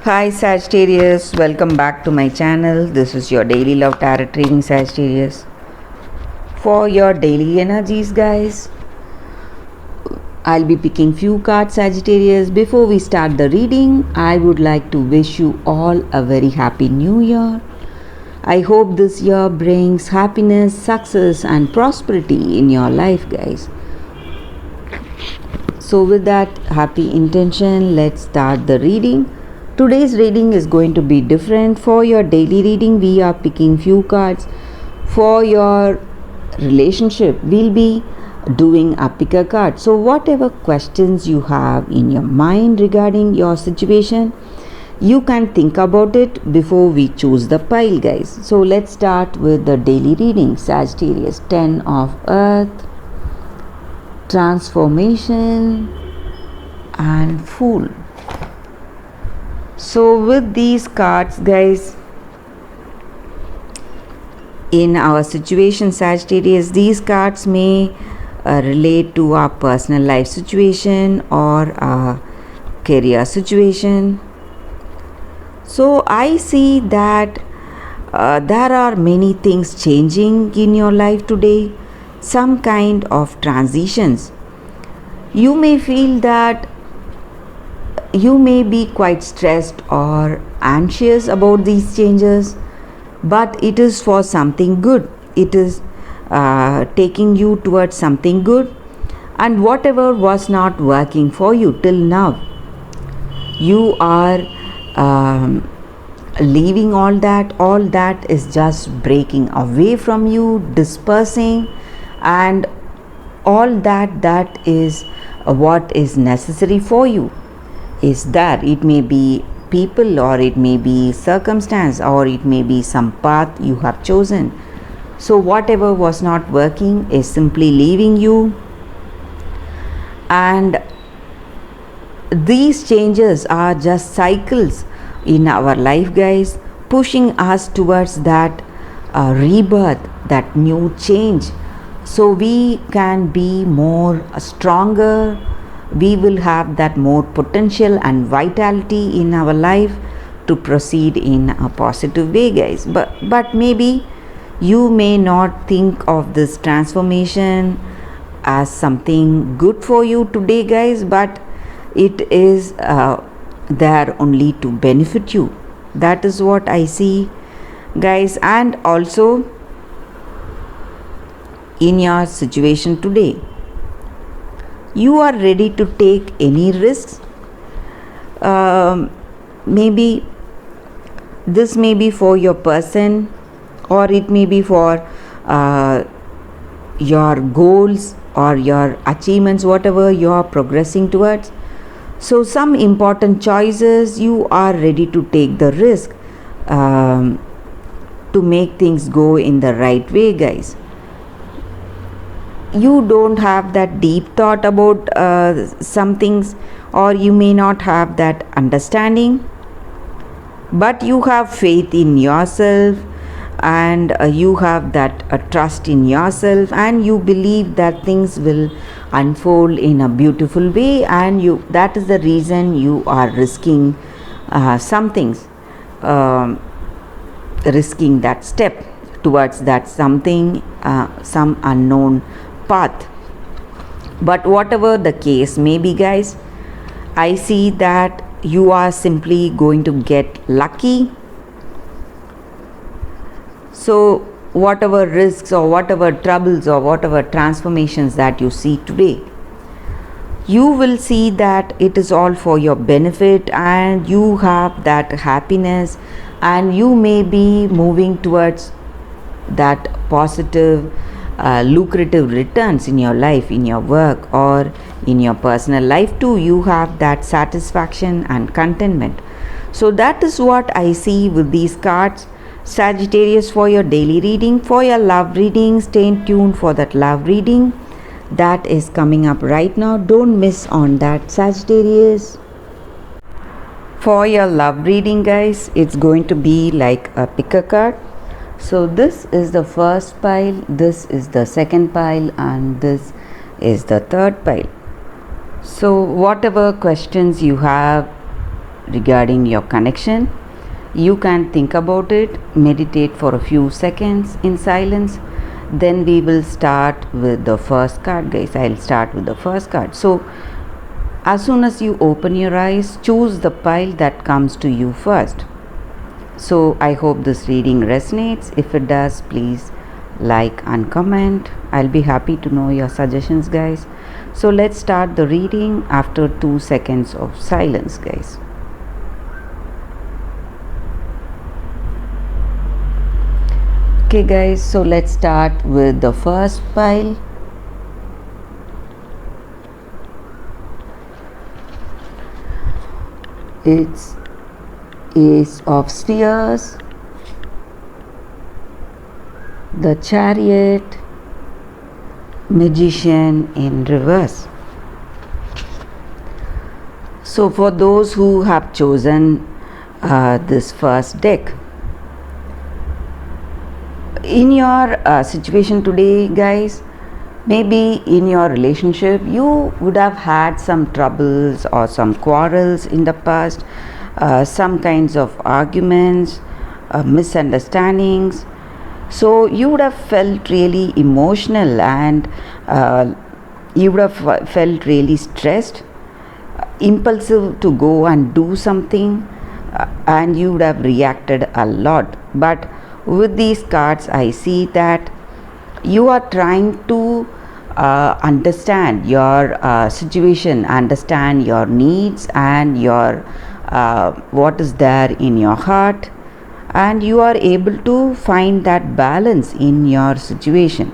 Hi Sagittarius, welcome back to my channel. This is your daily love tarot reading, Sagittarius. For your daily energies, guys, I'll be picking few cards, Sagittarius. Before we start the reading, I would like to wish you all a very happy new year. I hope this year brings happiness, success and prosperity in your life, guys. So with that happy intention, let's start the reading. Today's reading is going to be different. For your daily reading, we are picking few cards. For your relationship, we'll be doing a pick a card. So whatever questions you have in your mind regarding your situation, you can think about it before we choose the pile, guys. So let's start with the daily reading. Sagittarius, 10 of Earth, Transformation and Fool. So with these cards, guys, in our situation, Sagittarius, these cards may relate to our personal life situation or our career situation. So I see that there are many things changing in your life today, some kind of transitions. You may feel that you may be quite stressed or anxious about these changes, but it is for something good. It is taking you towards something good, and whatever was not working for you till now, you are leaving all that is just breaking away from you, dispersing, and all that is what is necessary for you is there. It may be people, or it may be circumstance, or it may be some path you have chosen. So whatever was not working is simply leaving you, and these changes are just cycles in our life, guys, pushing us towards that rebirth, that new change, so we can be more stronger. We will have that more potential and vitality in our life to proceed in a positive way, guys. But maybe you may not think of this transformation as something good for you today, guys, but it is there only to benefit you. That is what I see, guys. And also in your situation today, you are ready to take any risks. Maybe this may be for your person, or it may be for your goals or your achievements, whatever you are progressing towards. So some important choices, you are ready to take the risk to make things go in the right way, guys. You don't have that deep thought about some things, or you may not have that understanding, but you have faith in yourself, and you have that trust in yourself, and you believe that things will unfold in a beautiful way, and that is the reason you are risking some things, risking that step towards that something, some unknown path. But whatever the case may be, guys, I see that you are simply going to get lucky. So whatever risks or whatever troubles or whatever transformations that you see today, you will see that it is all for your benefit, and you have that happiness, and you may be moving towards that positive lucrative returns in your life, in your work, or in your personal life too. You have that satisfaction and contentment. So that is what I see with these cards, Sagittarius, for your daily reading. For your love reading, stay tuned for that love reading that is coming up right now. Don't miss on that, Sagittarius. For your love reading, guys, it's going to be like a pick a card. So this is the first pile, this is the second pile, and this is the third pile. So whatever questions you have regarding your connection. You can think about it, meditate for a few seconds in silence. Then we will start with the first card, guys. I'll start with the first card. So as soon as you open your eyes, choose the pile that comes to you first. So I hope this reading resonates. If it does, please like and comment. I'll be happy to know your suggestions, guys. So let's start the reading after 2 seconds of silence, guys. Okay, guys, so let's start with the first pile. It's Ace of Spheres, the Chariot, Magician in reverse. So for those who have chosen this first deck, in your situation today, guys, maybe in your relationship you would have had some troubles or some quarrels in the past, some kinds of arguments, misunderstandings. So you would have felt really emotional and you would have felt really stressed, impulsive to go and do something, and you would have reacted a lot. But with these cards, I see that you are trying to understand your situation, understand your needs and your what is there in your heart, and you are able to find that balance in your situation.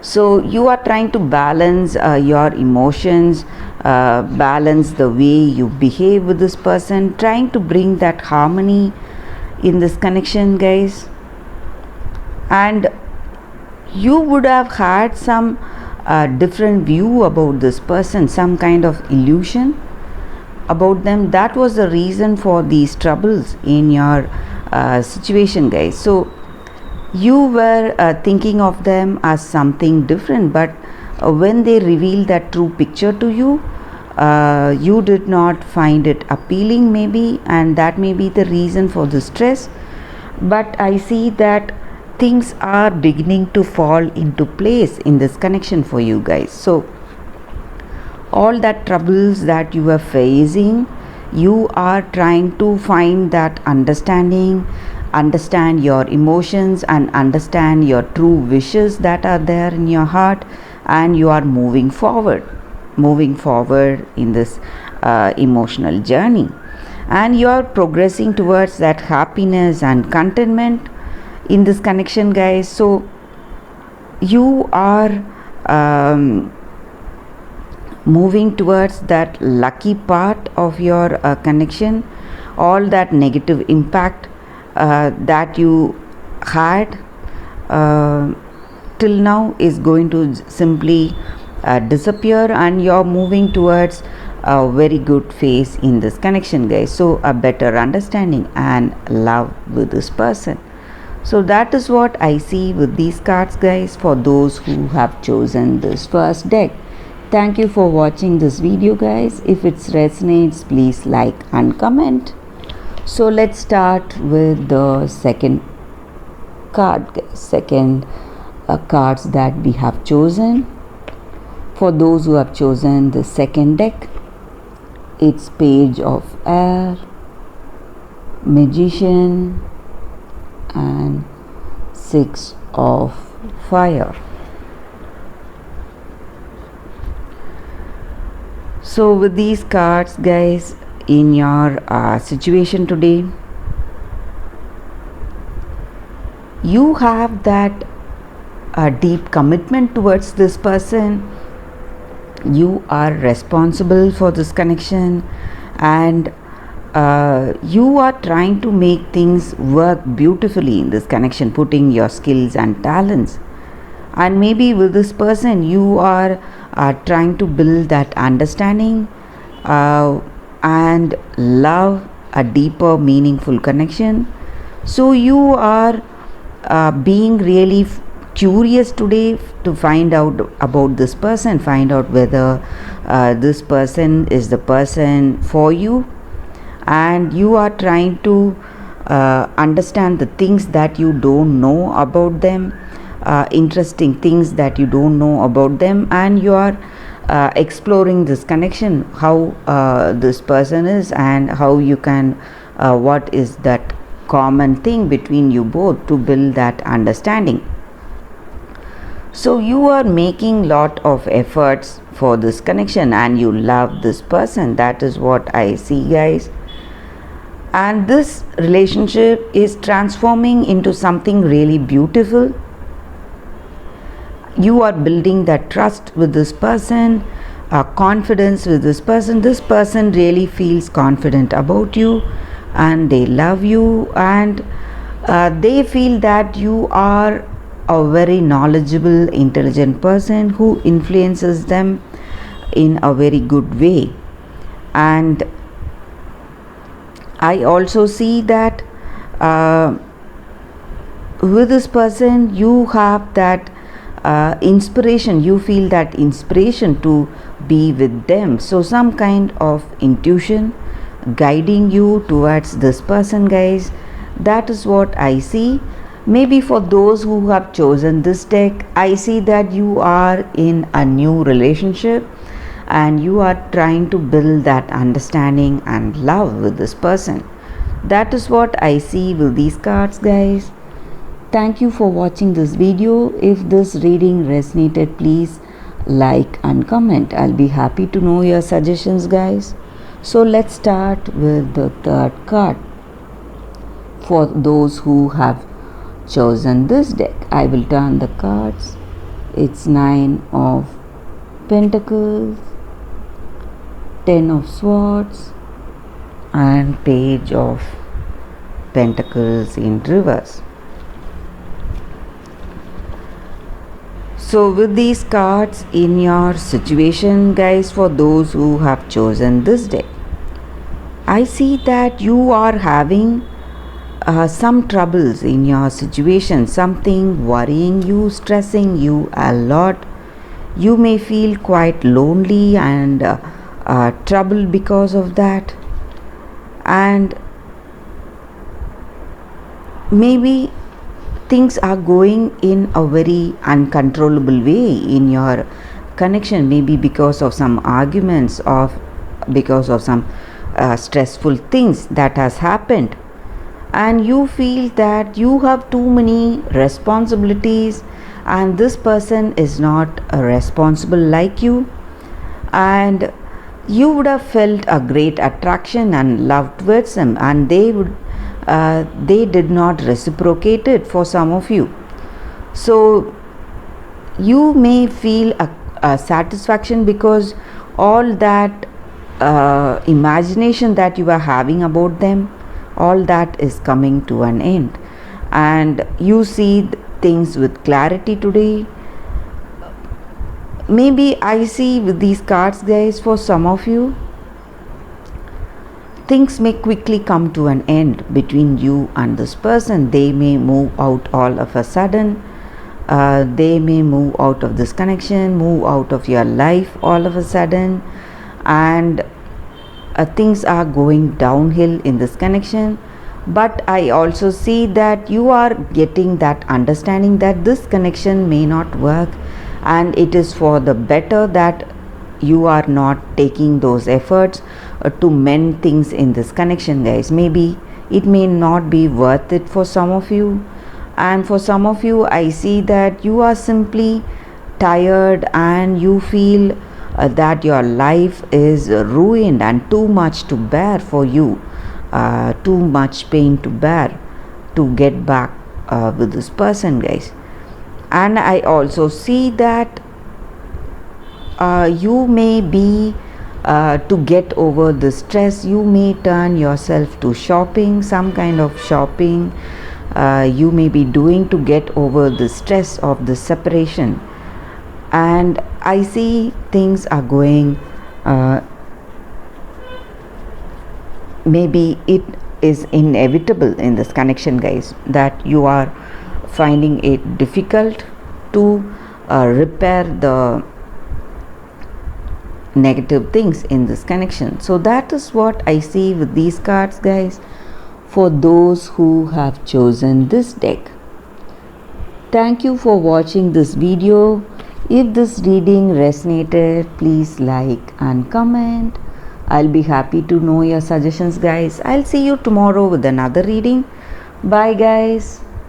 So you are trying to balance your emotions, balance the way you behave with this person, trying to bring that harmony in this connection, guys. And you would have had some different view about this person, some kind of illusion about them. That was the reason for these troubles in your situation, guys. So you were thinking of them as something different, but when they reveal that true picture to you, you did not find it appealing maybe, and that may be the reason for the stress. But I see that things are beginning to fall into place in this connection for you guys. So all that troubles that you are facing, you are trying to find that understanding, understand your emotions and understand your true wishes that are there in your heart, and you are moving forward in this emotional journey, and you are progressing towards that happiness and contentment in this connection, guys. So you are moving towards that lucky part of your connection. All that negative impact that you had till now is going to simply disappear, and you're moving towards a very good phase in this connection, guys. So a better understanding and love with this person. So that is what I see with these cards, guys, for those who have chosen this first deck. Thank you for watching this video, guys. If it resonates, please like and comment. So let's start with the second card, guys. Second cards that we have chosen. For those who have chosen the second deck, it's Page of Air, Magician and Six of Fire. So with these cards, guys, in your situation today, you have that deep commitment towards this person. You are responsible for this connection, and you are trying to make things work beautifully in this connection, putting your skills and talents. And maybe with this person you are trying to build that understanding and love, a deeper meaningful connection. So you are being really curious today to find out about this person, find out whether this person is the person for you, and you are trying to understand the things that you don't know about them, interesting things that you don't know about them, and you are exploring this connection, how this person is, and how you can what is that common thing between you both to build that understanding. So you are making lot of efforts for this connection and you love this person. That is what I see, guys. And this relationship is transforming into something really beautiful. You are building that trust with this person, confidence with this person. This person really feels confident about you and they love you, and they feel that you are a very knowledgeable, intelligent person who influences them in a very good way. And I also see that with this person you have that inspiration, you feel that inspiration to be with them. So some kind of intuition guiding you towards this person, guys. That is what I see. Maybe for those who have chosen this deck, I see that you are in a new relationship and you are trying to build that understanding and love with this person. That is what I see with these cards, guys. Thank you for watching this video. If this reading resonated, please like and comment. I'll be happy to know your suggestions, guys. So let's start with the third card. For those who have chosen this deck, I will turn the cards. It's 9 of Pentacles, 10 of Swords, and Page of Pentacles in reverse. So with these cards in your situation, guys, for those who have chosen this deck, I see that you are having some troubles in your situation, something worrying you, stressing you a lot. You may feel quite lonely and troubled because of that, and maybe things are going in a very uncontrollable way in your connection, maybe because of some arguments or because of some stressful things that has happened, and you feel that you have too many responsibilities and this person is not responsible like you, and you would have felt a great attraction and love towards them, and they did not reciprocate it for some of you. So you may feel a satisfaction because all that imagination that you are having about them, all that is coming to an end, and you see things with clarity today. Maybe I see with these cards, guys, for some of you, things may quickly come to an end between you and this person. They may move out all of a sudden. They may move out of this connection, move out of your life all of a sudden, and things are going downhill in this connection. But I also see that you are getting that understanding that this connection may not work, and it is for the better that you are not taking those efforts to mend things in this connection, guys. Maybe it may not be worth it for some of you, and for some of you I see that you are simply tired and you feel that your life is ruined and too much to bear for you, too much pain to bear to get back with this person, guys. And I also see that you may be to get over the stress, you may turn yourself to shopping, some kind of shopping you may be doing to get over the stress of the separation. And I see things are going maybe it is inevitable in this connection, guys, that you are finding it difficult to repair the negative things in this connection. So that is what I see with these cards, guys, for those who have chosen this deck. Thank you for watching this video. If this reading resonated, please like and comment. I'll be happy to know your suggestions, guys. I'll see you tomorrow with another reading. Bye, guys.